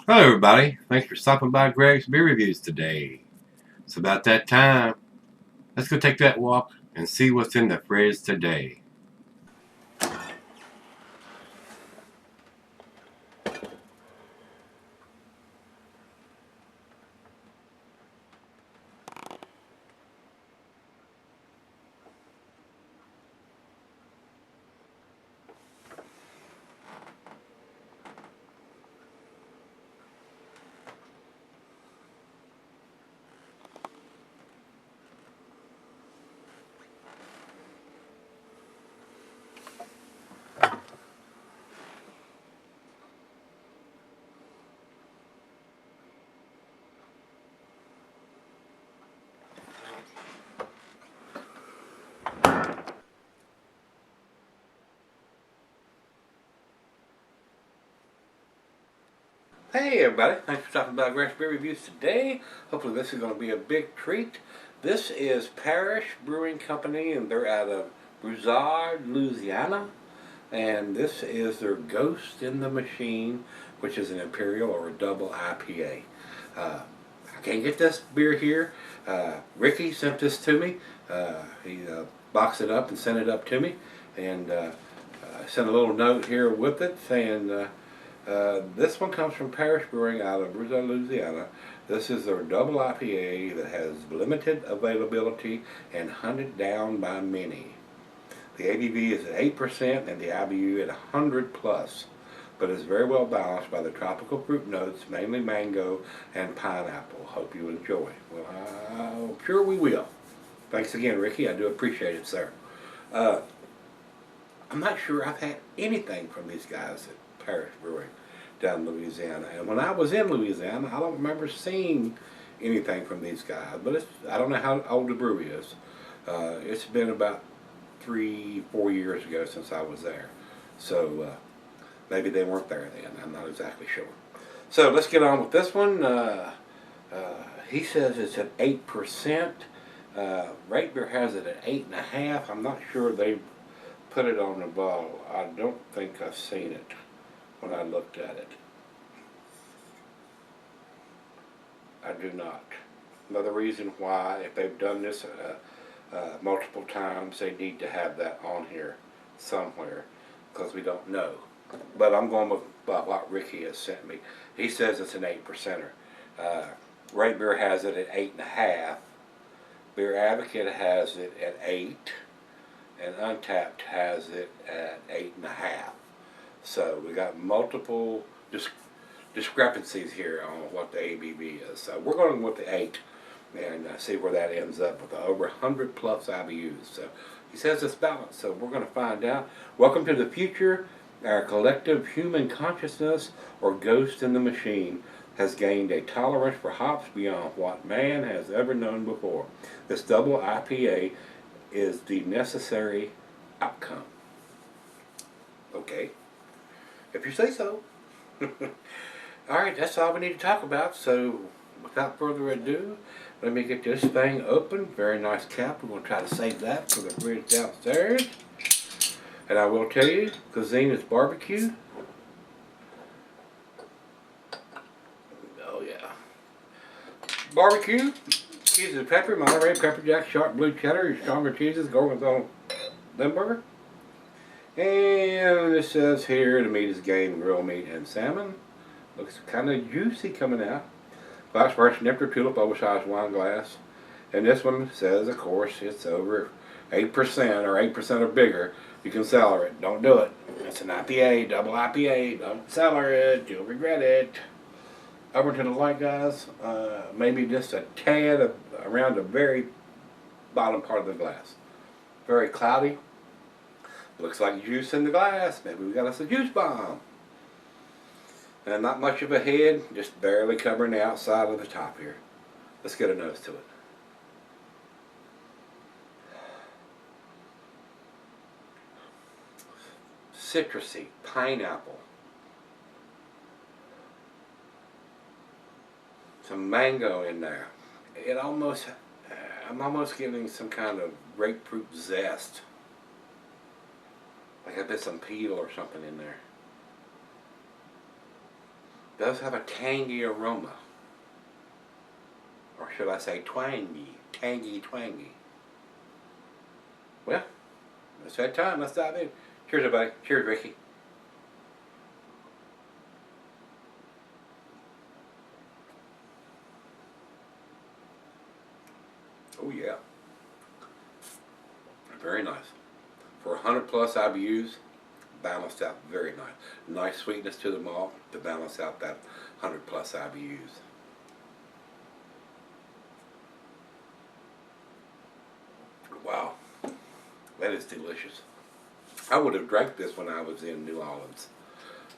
Hello everybody, thanks for stopping by Gregsbeerreviews today. It's about that time. Let's go take that walk and see what's in the fridge today. Hey everybody, thanks for stopping by Gregsbeerreviews today. Hopefully this is going to be a big treat. This is Parrish Brewing Company and they're out of Broussard, Louisiana. And this is their Ghost in the Machine, which is an Imperial or a double IPA. I can't get this beer here. Ricky sent this to me. He boxed it up and sent it up to me. And sent a little note here with it saying this one comes from Parrish Brewing out of Broussard, Louisiana. This is their double IPA that has limited availability and hunted down by many. The ABV is at 8% and the IBU at 100 plus, but is very well balanced by the tropical fruit notes, mainly mango and pineapple. Hope you enjoy. Well, I'm sure we will. Thanks again, Ricky. I do appreciate it, sir. I'm not sure I've had anything from these guys at Parrish Brewing down in Louisiana. And when I was in Louisiana, I don't remember seeing anything from these guys. But I don't know how old the brewery is. It's been about 3-4 years ago since I was there. So maybe they weren't there then. I'm not exactly sure. So let's get on with this one. He says it's at 8%. Rate Beer has it at 8.5. I'm not sure they put it on the bottle. I don't think I've seen it when I looked at it. I do not. Another reason why, if they've done this multiple times, they need to have that on here somewhere, because we don't know. But I'm going with what Ricky has sent me. He says it's an 8%er. Rate Beer has it at 8.5. Beer Advocate has it at 8. And Untapped has it at 8.5. So we got multiple discrepancies here on what the ABV is. So we're going with the 8 and see where that ends up with over 100 plus IBUs. So he says it's balanced, so we're going to find out. Welcome to the future. Our collective human consciousness, or ghost in the machine, has gained a tolerance for hops beyond what man has ever known before. This double IPA is the necessary outcome. Okay, if you say so. Alright, that's all we need to talk about. So without further ado, let me get this thing open. Very nice cap. We're going to try to save that for the fridge downstairs. And I will tell you, cuisine is barbecue. Oh yeah. Barbecue. Cheeses and pepper, Monterey, pepper jack, sharp blue cheddar, your stronger cheeses, Gorgonzola, Limburger. And it says here the meat is game, grilled meat, and salmon. Looks kind of juicy coming out. Glass first nectar, tulip, oversized wine glass. And this one says, of course, it's over 8% or 8% or bigger. You can cellar it. Don't do it. It's an IPA, double IPA. Don't cellar it. You'll regret it. Over to the light, guys. Maybe just a tad around the very bottom part of the glass. Very cloudy. Looks like juice in the glass. Maybe we got us a juice bomb. And not much of a head, just barely covering the outside of the top here. Let's get a nose to it. Citrusy, pineapple. Some mango in there. I'm almost getting some kind of grapefruit zest. Like I put some peel or something in there. Does have a tangy aroma. Or should I say twangy? Tangy, twangy. Well, it's that time. Let's dive in. Cheers, everybody. Cheers, Ricky. Oh, yeah. Very nice. For 100 plus IBUs, balanced out very nice. Nice sweetness to the malt to balance out that 100 plus IBUs. Wow, that is delicious. I would have drank this when I was in New Orleans.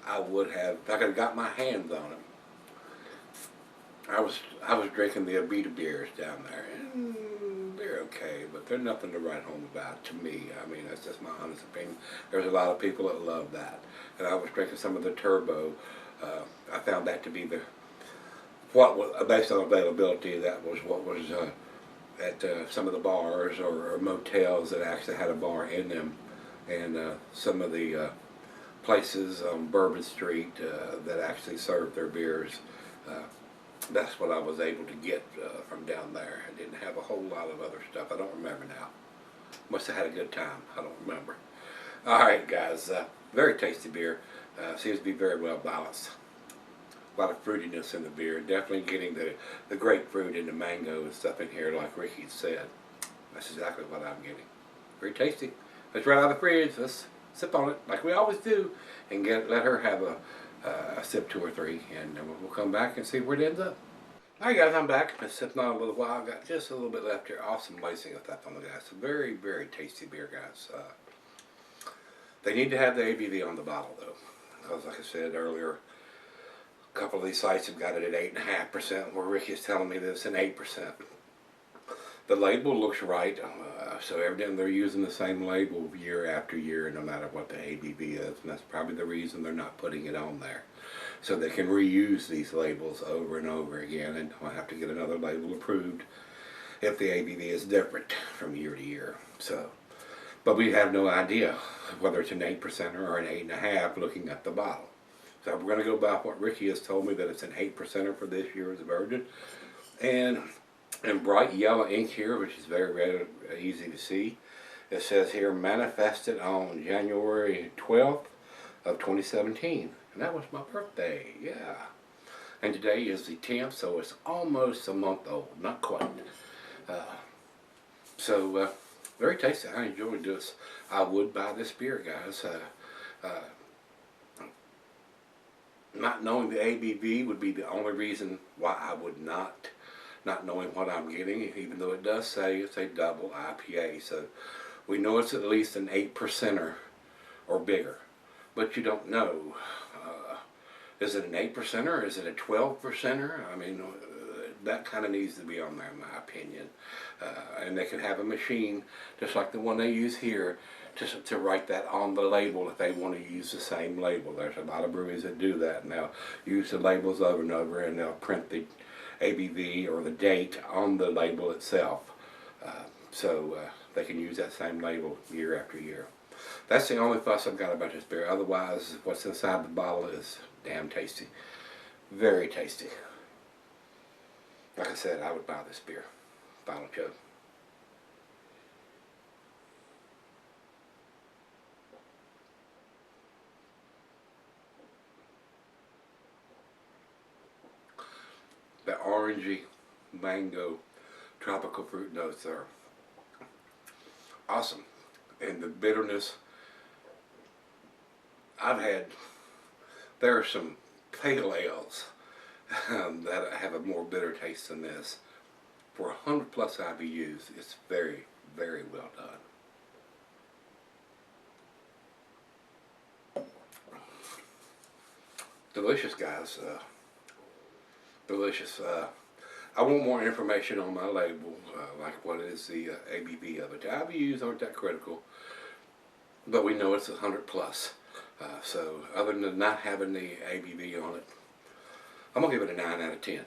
I would have, if I could have got my hands on it. I was drinking the Abita beers down there, and they're okay, but they're nothing to write home about to me. I mean, that's just my honest opinion. There's a lot of people that love that, and I was drinking some of the Turbo. I found that to be what was based on availability. That was what was at some of the bars or motels that actually had a bar in them, and some of the places on Bourbon Street that actually served their beers. That's what I was able to get from down there. I didn't have a whole lot of other stuff. I don't remember now. Must have had a good time. I don't remember. All right, guys. Very tasty beer. Seems to be very well balanced. A lot of fruitiness in the beer. Definitely getting the grapefruit and the mango and stuff in here, like Ricky said. That's exactly what I'm getting. Very tasty. Let's right out of the fridge. Let's sip on it like we always do, and let her have a sip 2 or 3, and we'll come back and see where it ends up. Alright guys, I'm back. Been sipping on a little while. I've got just a little bit left here. Awesome lacing effect on the guys. So very, very tasty beer, guys. They need to have the ABV on the bottle though, because like I said earlier, a couple of these sites have got it at 8.5%, where Ricky's telling me that it's an 8%. The label looks right, so evidently they're using the same label year after year, no matter what the ABV is, and that's probably the reason they're not putting it on there. So they can reuse these labels over and over again and don't have to get another label approved if the ABV is different from year to year. So, but we have no idea whether it's an 8% or an 8.5% looking at the bottle. So we're going to go by what Ricky has told me, that it's an 8% for this year's version. And in bright yellow ink here, which is very easy to see, it says here, manifested on January 12th of 2017. And that was my birthday, yeah. And today is the 10th, so it's almost a month old, not quite. Very tasty. I enjoyed this. I would buy this beer, guys. Not knowing the ABV would be the only reason why I would not knowing what I'm getting, even though it does say it's a double IPA. So we know it's at least an 8% or bigger, but you don't know. Is it an 8% or is it a 12%? I mean, that kind of needs to be on there, in my opinion. And they can have a machine, just like the one they use here, to write that on the label if they want to use the same label. There's a lot of breweries that do that, and they'll use the labels over and over, and they'll print the ABV or the date on the label itself, so they can use that same label year after year. That's the only fuss I've got about this beer. Otherwise, what's inside the bottle is damn tasty. Very tasty. Like I said, I would buy this beer. Final chug. The orangey, mango, tropical fruit notes are awesome. And the bitterness, there are some pale ales that have a more bitter taste than this. For 100 plus IBUs, it's very, very well done. Delicious, guys. Delicious. I want more information on my label, like what is the ABV of it. The IBUs aren't that critical, but we know it's 100 plus. So other than not having the ABV on it, I'm going to give it a 9 out of 10.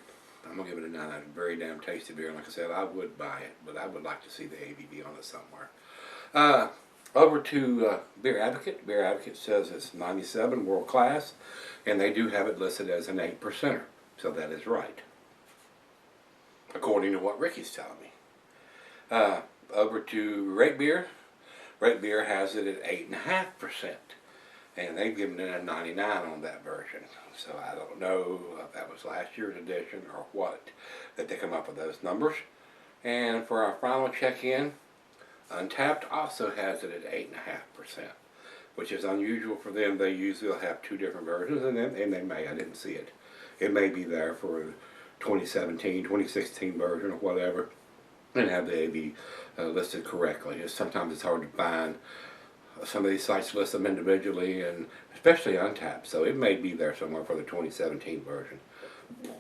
I'm going to give it a 9 out of 10. Very damn tasty beer. And like I said, I would buy it, but I would like to see the ABV on it somewhere. Over to Beer Advocate. Beer Advocate says it's 97, world class, and they do have it listed as an 8%er. So that is right, according to what Ricky's telling me. Over to Rate Beer. Rate Beer has it at 8.5%, and they've given it a 99 on that version. So I don't know if that was last year's edition or what, that they come up with those numbers. And for our final check-in, Untapped also has it at 8.5%, which is unusual for them. They usually will have two different versions, and they may, I didn't see it. It may be there for the 2017, 2016 version or whatever, and have the AB listed correctly. Sometimes it's hard to find. Some of these sites list them individually, and especially Untapped, so it may be there somewhere for the 2017 version.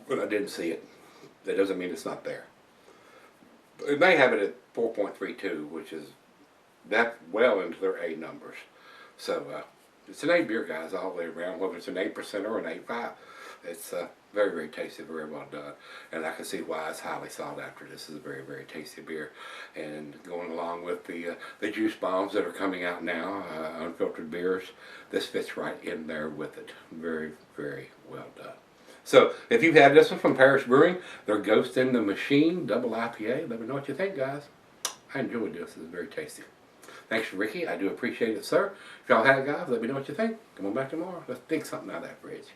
But I didn't see it. That doesn't mean it's not there. It may have it at 4.32, which is that well into their A numbers. So it's an A beer, guys, all the way around, whether it's an 8% or an 8.5. It's very, very tasty, very well done. And I can see why it's highly sought after. This is a very, very tasty beer. And going along with the juice bombs that are coming out now, unfiltered beers, this fits right in there with it. Very, very well done. So, if you've had this one from Parrish Brewing, their Ghost in the Machine Double IPA, let me know what you think, guys. I enjoyed this. It's very tasty. Thanks, Ricky. I do appreciate it, sir. If y'all had it, guys, let me know what you think. Come on back tomorrow. Let's dig something out of that fridge.